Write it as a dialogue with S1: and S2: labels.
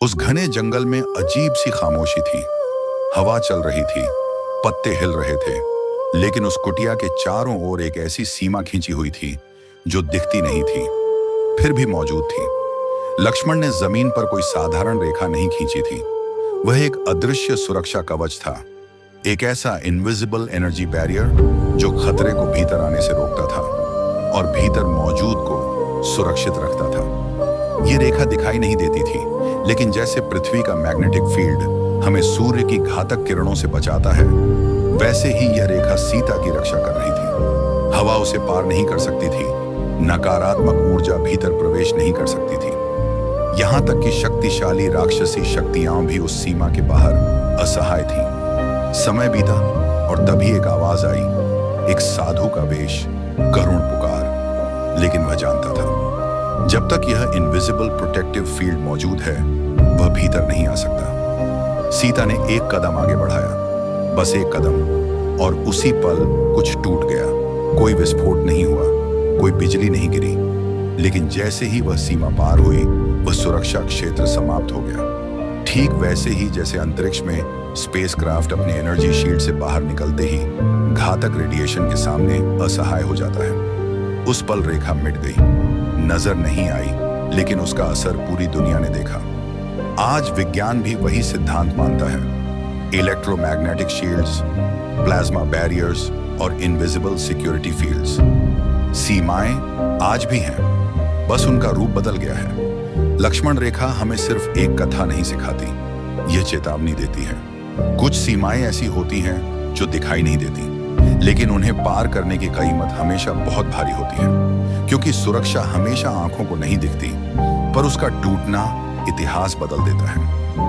S1: उस घने जंगल में अजीब सी खामोशी थी। हवा चल रही थी, पत्ते हिल रहे थे, लेकिन उस कुटिया के चारों ओर एक ऐसी सीमा खींची हुई थी जो दिखती नहीं थी, फिर भी मौजूद थी। लक्ष्मण ने जमीन पर कोई साधारण रेखा नहीं खींची थी। वह एक अदृश्य सुरक्षा कवच था, एक ऐसा इनविजिबल एनर्जी बैरियर जो खतरे को भीतर आने से रोकता था और भीतर मौजूद को सुरक्षित रखता था। ये रेखा दिखाई नहीं देती थी, लेकिन जैसे पृथ्वी का मैग्नेटिक फील्ड हमें सूर्य की घातक किरणों से बचाता है, वैसे ही यह रेखा सीता की रक्षा कर रही थी। हवा उसे पार नहीं कर सकती थी, नकारात्मक ऊर्जा भीतर प्रवेश नहीं कर सकती थी। यहां तक कि शक्तिशाली राक्षसी शक्तियां भी उस सीमा के बाहर असहाय थीं। समय बीता और तभी एक आवाज आई, एक साधु का वेश, करुण पुकार। लेकिन वह जानता था, जब तक यह इनविजिबल प्रोटेक्टिव फील्ड मौजूद है, वह भीतर नहीं आ सकता। सीता ने एक कदम आगे बढ़ाया, बस एक कदम, और उसी पल कुछ टूट गया। कोई विस्फोट नहीं हुआ, कोई बिजली नहीं गिरी, लेकिन जैसे ही वह सीमा पार हुई, वह सुरक्षा क्षेत्र समाप्त हो गया। ठीक वैसे ही जैसे अंतरिक्ष में स्पेसक्राफ्ट अपने एनर्जी शील्ड से बाहर निकलते ही घातक रेडिएशन के सामने असहाय हो जाता है। उस पल रेखा मिट गई, नजर नहीं आई, लेकिन उसका असर पूरी दुनिया ने देखा। आज विज्ञान भी वही सिद्धांत मानता है। इलेक्ट्रोमैग्नेटिक शील्ड्स, प्लाज्मा बैरियर्स और इनविजिबल सिक्योरिटी फील्ड्स। सीमाएं आज भी हैं, बस उनका रूप बदल गया है। लक्ष्मण रेखा हमें सिर्फ एक कथा नहीं सिखाती, यह चेतावनी देती है। कुछ सीमाएं ऐसी होती हैं जो दिखाई नहीं देती, लेकिन उन्हें पार करने की कीमत हमेशा बहुत भारी होती है, क्योंकि सुरक्षा हमेशा आंखों को नहीं दिखती, पर उसका टूटना इतिहास बदल देता है।